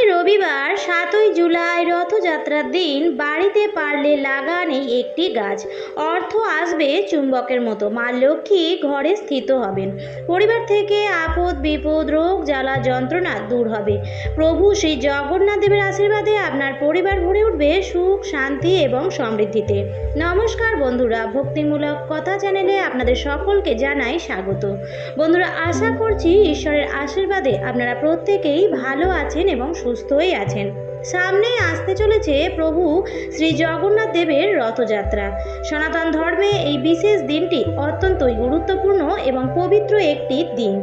আগামী রবিবার ৭ই জুলাই রথযাত্রার দিন বাড়িতে পারলে লাগান এই একটি গাছ। অর্থ আসবে চুম্বকের মতো। মা লক্ষ্মী ঘরে স্থিত হবেন। পরিবার থেকে আপদ বিপদ রোগ জ্বালা যন্ত্রণা দূর হবে। প্রভু শ্রী জগন্নাথ দেবের আশীর্বাদে আপনার পরিবার ভরে উঠবে সুখ শান্তি এবং সমৃদ্ধিতে। নমস্কার বন্ধুরা, ভক্তিমূলক কথা চ্যানেলে আপনাদের সকলকে জানাই স্বাগত। বন্ধুরা, আশা করছি ঈশ্বরের আশীর্বাদে আপনারা প্রত্যেকেই ভালো আছেন এবং সুস্থই আছেন। সামনেই আসতে চলেছে প্রভু শ্রী জগন্নাথ দেবের রথযাত্রা। সনাতন ধর্মে এই বিশেষ দিনটি অত্যন্তই গুরুত্বপূর্ণ এবং পবিত্র একটি দিন।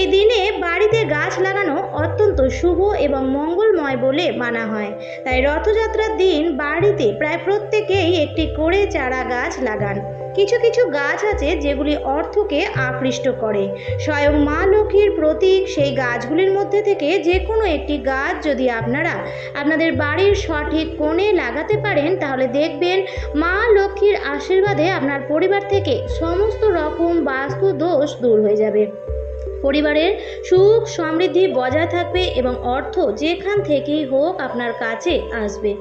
এই দিনে বাড়িতে গাছ লাগানো অত্যন্ত শুভ এবং মঙ্গলময় বলে মানা হয়। তাই রথযাত্রার দিন বাড়িতে প্রায় প্রত্যেকেই একটি করে চারা গাছ লাগান। কিছু কিছু গাছ আছে যেগুলি অর্থকে আকৃষ্ট করে। স্বয়ং মা লক্ষ্মীর প্রতীক সেই গাছগুলির মধ্যে থেকে যে কোনো একটি গাছ যদি আপনারা আপনাদের বাড়ির সঠিক কোণে লাগাতে পারেন, তাহলে দেখবেন মা লক্ষ্মীর আশীর্বাদে আপনার পরিবার থেকে সমস্ত রকম বাস্তু দোষ দূর হয়ে যাবে। পরিবারের সুখ সমৃদ্ধি বজায় থাকবে এবং অর্থ যেখান থেকেই হোক আপনার কাছে আসবে।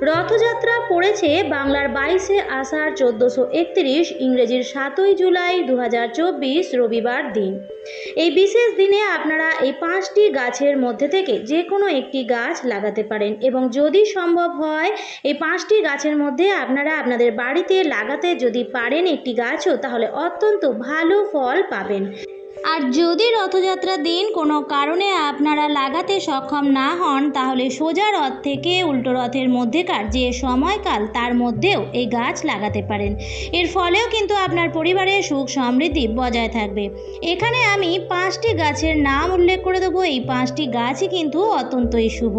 রথযাত্রা পড়েছে বাংলার 22শে আষাঢ় 1431, ইংরেজির 7ই জুলাই 2024 রবিবার দিন। এই বিশেষ দিনে আপনারা এই 5টি গাছের মধ্যে থেকে যে কোনো একটি গাছ লাগাতে পারেন এবং যদি সম্ভব হয় এই 5টি গাছের মধ্যে আপনারা আপনাদের বাড়িতে লাগাতে যদি পারেন একটি গাছও, তাহলে অত্যন্ত ভালো ফল পাবেন। আর যদি রথযাত্রার দিন কোনো কারণে আপনারা লাগাতে সক্ষম না হন, তাহলে সোজা রথ থেকে উল্টো রথের মধ্যেকার যে সময়কাল তার মধ্যেও এই গাছ লাগাতে পারেন। এর ফলেও কিন্তু আপনার পরিবারের সুখ সমৃদ্ধি বজায় থাকবে। এখানে আমি 5টি গাছের নাম উল্লেখ করে দেবো। এই 5টি গাছই কিন্তু অত্যন্তই শুভ।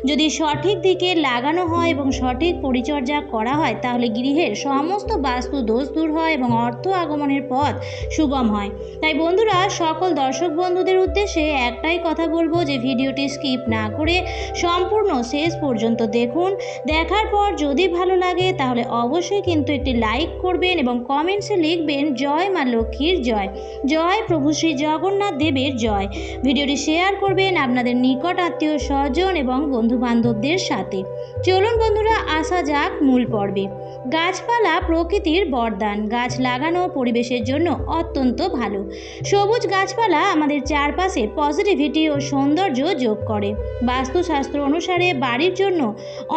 যদি সঠিক দিকে লাগানো হয় এবং সঠিক পরিচর্যা করা হয়, তাহলে গৃহের সমস্ত বাস্তু দোষ দূর হয় এবং অর্থ আগমনের পথ সুগম হয়। তাই বন্ধুরা, সকল দর্শক বন্ধুদের উদ্দেশ্যে একটাই কথা বলবো যে ভিডিওটি স্কিপ না করে সম্পূর্ণ শেষ পর্যন্ত দেখুন। দেখার পর যদি ভালো লাগে তাহলে অবশ্যই কিন্তু একটি লাইক করবেন এবং কমেন্টসে লিখবেন জয় মা লক্ষ্মীর জয়, জয় প্রভু শ্রী জগন্নাথ দেবের জয়। ভিডিওটি শেয়ার করবেন আপনাদের নিকট আত্মীয় স্বজন এবং বন্ধু বান্ধবদের সাথে। চলুন বন্ধুরা, আসা যাক মূল পর্বে। গাছপালা প্রকৃতির বরদান। গাছ লাগানো পরিবেশের জন্য অত্যন্ত ভালো। সবুজ গাছপালা আমাদের চারপাশে পজিটিভিটি ও সৌন্দর্য যোগ করে। বাস্তুশাস্ত্র অনুসারে বাড়ির জন্য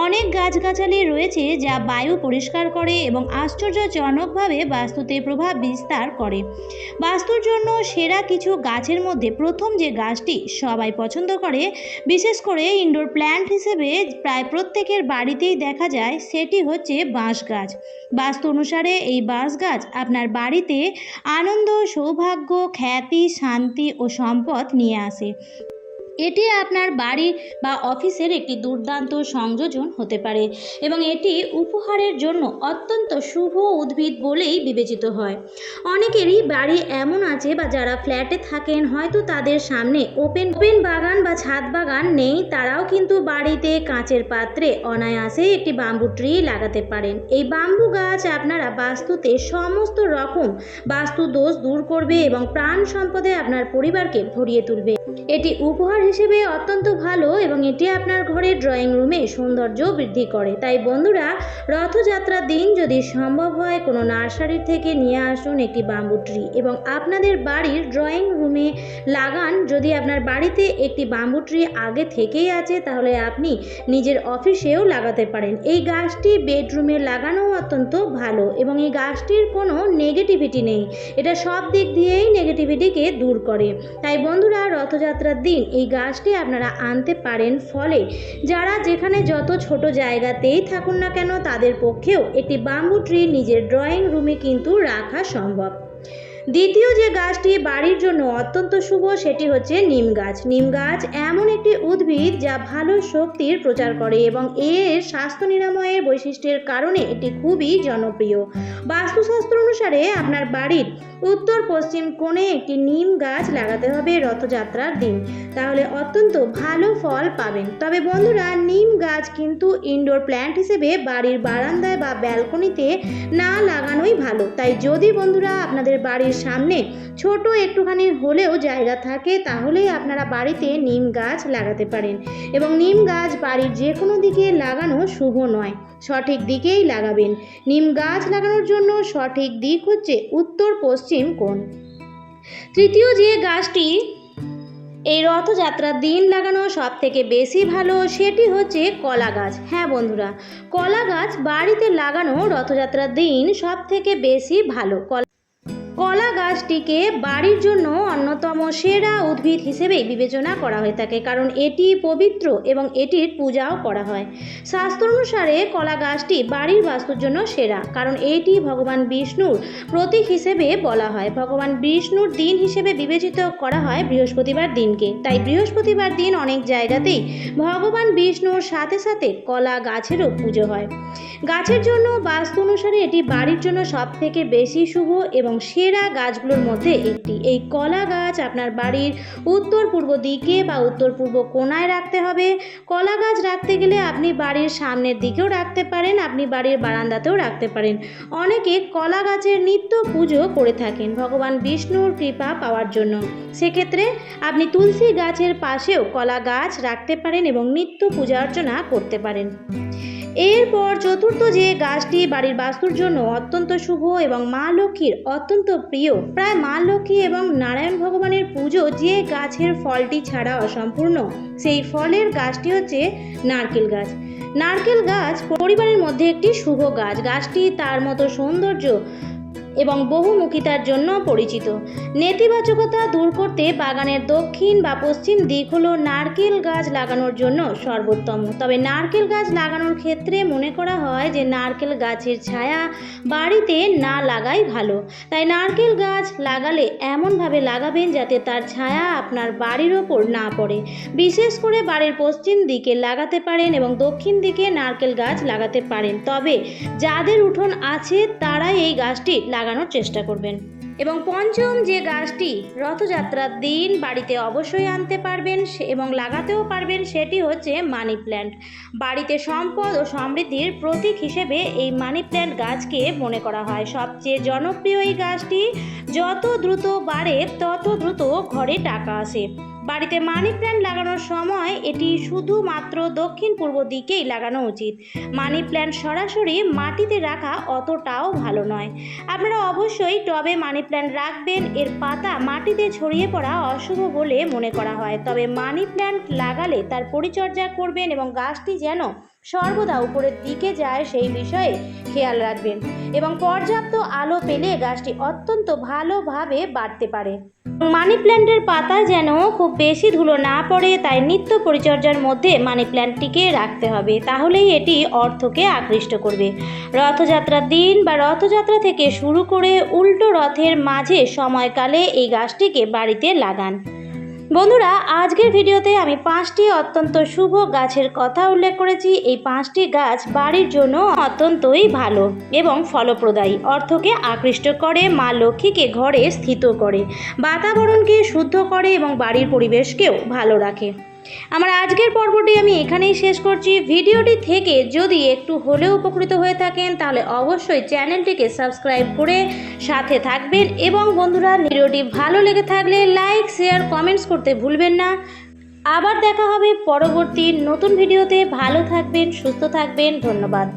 অনেক গাছগাছালি রয়েছে যা বায়ু পরিষ্কার করে এবং আশ্চর্যজনকভাবে বাস্তুতে প্রভাব বিস্তার করে। বাস্তুর জন্য সেরা কিছু গাছের মধ্যে প্রথম যে গাছটি সবাই পছন্দ করে, বিশেষ করে ইনডোর প্ল্যান্ট হিসেবে প্রায় প্রত্যেকের বাড়িতেই দেখা যায়, সেটি হচ্ছে বাঁশ গাছ। বাস্তু অনুসারে এই বাঁশ গাছ আপনার বাড়িতে আনন্দ, সৌভাগ্য, খ্যাতি, শান্তি ও সম্পদ নিয়ে আসে। এটি আপনার বাড়ি বা অফিসের একটি দুর্দান্ত সংযোজন হতে পারে এবং এটি উপহারের জন্য অত্যন্ত শুভ উদ্ভিদ বলেই বিবেচিত হয়। অনেকেরই বাড়ি এমন আছে বা যারা ফ্ল্যাটে থাকেন, হয়তো তাদের সামনে ওপেন বাগান বা ছাদ বাগান নেই, তারাও কিন্তু বাড়িতে কাঁচের পাত্রে অনায়াসে একটি বাম্বু ট্রি লাগাতে পারেন। এই বাম্বু গাছ আপনারা বাস্তুতে সমস্ত রকম বাস্তু দোষ দূর করবে এবং প্রাণ সম্পদে আপনার পরিবারকে ভরিয়ে তুলবে। এটি উপহার হিসেবে অত্যন্ত ভালো এবং এটি আপনার ঘরের ড্রয়িং রুমে সৌন্দর্য বৃদ্ধি করে। তাই বন্ধুরা, রথযাত্রার দিন যদি সম্ভব হয় কোনো নার্সারি থেকে নিয়ে আসুন একটি বাম্বু ট্রি এবং আপনাদের বাড়ির ড্রয়িং রুমে লাগান। যদি আপনার বাড়িতে একটি বাম্বু ট্রি আগে থেকেই আছে, তাহলে আপনি নিজের অফিসেও লাগাতে পারেন। এই গাছটি বেডরুমে লাগানো অত্যন্ত ভালো এবং এই গাছটির কোনো নেগেটিভিটি নেই। এটা সব দিক দিয়েই নেগেটিভিটিকে দূর করে। তাই বন্ধুরা, রথযাত্রার দিন এই গাছটি আপনারা আনতে পারেন। ফলে যারা যেখানে যত ছোট জায়গাতেই থাকুন না কেন, তাদের পক্ষেও একটি বাম্বু ট্রি নিজের ড্রয়িং রুমে কিন্তু রাখা সম্ভব। দ্বিতীয় যে গাছটি বাড়ির জন্য অত্যন্ত শুভ, সেটি হচ্ছে নিম গাছ। নিম গাছ এমন একটি উদ্ভিদ যা ভালো শক্তির প্রচার করে এবং এর স্বাস্থ্য নিরাময়ের বৈশিষ্ট্যের কারণে এটি খুবই জনপ্রিয়। বাস্তুশাস্ত্র অনুসারে আপনার বাড়ির উত্তর পশ্চিম কোণে একটি নিম গাছ লাগাতে হবে রথযাত্রার দিন, তাহলে অত্যন্ত ভালো ফল পাবেন। তবে বন্ধুরা, নিম গাছ কিন্তু ইনডোর প্ল্যান্ট হিসেবে বাড়ির বারান্দায় বা ব্যালকনিতে না লাগানোই ভালো। তাই যদি বন্ধুরা আপনাদের বাড়ির বাড়ির সামনে ছোট একটুখানি হলেও জায়গা থাকে তাহলেই আপনারা বাড়িতে নিম গাছ লাগাতে পারেন। এবং নিম গাছ বাড়ির যে কোনো দিকে লাগানো শুভ নয়, সঠিক দিকেই লাগাবেন। নিম গাছ লাগানোর জন্য সঠিক দিক হচ্ছে উত্তর পশ্চিম কোণ। তৃতীয় যে গাছটি এই রথযাত্রার দিন লাগানো সব থেকে বেশি ভালো সেটি হচ্ছে কলা গাছ। হ্যাঁ বন্ধুরা, কলা গাছ বাড়িতে লাগানো রথযাত্রার দিন সব থেকে বেশি ভালো। কলা গাছটিকে বাড়ির জন্য অন্যতম সেরা উদ্ভিদ হিসেবে বিবেচনা করা হয়ে থাকে, কারণ এটি পবিত্র এবং এটির পূজাও করা হয়। শাস্ত্র অনুসারে কলা গাছটি বাড়ির বাস্তুর জন্য সেরা, কারণ এটি ভগবান বিষ্ণুর প্রতীক হিসেবে বলা হয়। ভগবান বিষ্ণুর দিন হিসেবে বিবেচিত করা হয় বৃহস্পতিবার দিনকে, তাই বৃহস্পতিবার দিন অনেক জায়গাতেই ভগবান বিষ্ণুর সাথে সাথে কলা গাছেরও পুজো হয়। গাছের জন্য বাস্তু অনুসারে এটি বাড়ির জন্য সব থেকে বেশি শুভ এবং সেরা গাছগুলোর মধ্যে একটি। এই কলা গাছ আপনার বাড়ির উত্তর পূর্ব দিকে বা উত্তর পূর্ব কোণায় রাখতে হবে। কলা গাছ রাখতে গেলে আপনি বাড়ির সামনের দিকেও রাখতে পারেন, আপনি বাড়ির বারান্দাতেও রাখতে পারেন। অনেকে কলা গাছের নিত্য পুজো করে থাকেন ভগবান বিষ্ণুর কৃপা পাওয়ার জন্য। সেক্ষেত্রে আপনি তুলসী গাছের পাশেও কলা গাছ রাখতে পারেন এবং নিত্য পূজা অর্চনা করতে পারেন। এরপর চতুর্থ যে গাছটি বাড়ির বাস্তুর জন্য অত্যন্ত শুভ এবং মা লক্ষ্মীর অত্যন্ত প্রিয়, প্রায় মা লক্ষ্মী এবং নারায়ণ ভগবানের পুজো যে গাছের ফলটি ছাড়া অসম্পূর্ণ, সেই ফলের গাছটি হচ্ছে নারকেল গাছ। নারকেল গাছ পরিবারের মধ্যে একটি শুভ গাছ। গাছটি তার মতো সৌন্দর্য এবং বহুমুখিতার জন্য পরিচিত। নেতিবাচকতা দূর করতে বাগানের দক্ষিণ বা পশ্চিম দিক হলো নারকেল গাছ লাগানোর জন্য সর্বোত্তম। তবে নারকেল গাছ লাগানোর ক্ষেত্রে মনে করা হয় যে নারকেল গাছের ছায়া বাড়িতে না লাগাই ভালো। তাই নারকেল গাছ লাগালে এমনভাবে লাগাবেন যাতে তার ছায়া আপনার বাড়ির ওপর না পড়ে। বিশেষ করে বাড়ির পশ্চিম দিকে লাগাতে পারেন এবং দক্ষিণ দিকে নারকেল গাছ লাগাতে পারেন। তবে যাদের উঠোন আছে তারাই এই গাছটি লাগানোর চেষ্টা করবেন। এবং পঞ্চম যে গাছটি রথযাত্রার দিন বাড়িতে অবশ্যই আনতে পারবেন এবং লাগাতেও পারবেন সেটি হচ্ছে মানি প্ল্যান্ট। বাড়িতে সম্পদ ও সমৃদ্ধির প্রতীক হিসেবে এই মানি প্ল্যান্ট গাছকে মনে করা হয়। সবচেয়ে জনপ্রিয় এই গাছটি যত দ্রুত বাড়ে তত দ্রুত ঘরে টাকা আসে। বাড়িতে মানি প্ল্যান্ট লাগানোর সময় এটি শুধুমাত্র দক্ষিণ পূর্ব দিকেই লাগানো উচিত। মানি প্ল্যান্ট সরাসরি মাটিতে রাখা অতটাও ভালো নয়। আপনারা অবশ্যই টবে মানি প্ল্যান্ট রাখবেন। এর পাতা মাটিতে ছড়িয়ে পড়া অশুভ বলে মনে করা হয়। তবে মানি প্ল্যান্ট লাগালে তার পরিচর্যা করবেন এবং গাছটি যেন সর্বদা উপরের দিকে যায় সেই বিষয়ে খেয়াল রাখবেন এবং পর্যাপ্ত আলো পেলে গাছটি অত্যন্ত ভালোভাবে বাড়তে পারে। মানি প্ল্যান্টের পাতায় যেন খুব বেশি ধুলো না পড়ে, তাই নিত্য পরিচর্যার মধ্যে মানি প্ল্যান্টটিকে রাখতে হবে, তাহলেই এটি অর্থকে আকৃষ্ট করবে। রথযাত্রার দিন বা রথযাত্রা থেকে শুরু করে উল্টো রথের মাঝে সময়কালে এই গাছটিকে বাড়িতে লাগান। বন্ধুরা, আজকের ভিডিওতে আমি 5টি অত্যন্ত শুভ গাছের কথা উল্লেখ করেছি। এই 5টি গাছ বাড়ির জন্য অত্যন্তই ভালো এবং ফলপ্রদায়ী, অর্থকে আকৃষ্ট করে, মা লক্ষ্মীকে ঘরে স্থিত করে, বাতাবরণকে শুদ্ধ করে এবং বাড়ির পরিবেশকেও ভালো রাখে। আমার আজকের পর্বটি আমি এখানেই শেষ করছি। ভিডিওটি থেকে যদি একটু হলেও উপকৃত হয়ে থাকেন তাহলে অবশ্যই চ্যানেলটিকে সাবস্ক্রাইব করে সাথে থাকবেন এবং বন্ধুরা, ভিডিওটি ভালো লেগে থাকলে লাইক, শেয়ার, কমেন্টস করতে ভুলবেন না। আবার দেখা হবে পরবর্তী নতুন ভিডিওতে। ভালো থাকবেন, সুস্থ থাকবেন। ধন্যবাদ।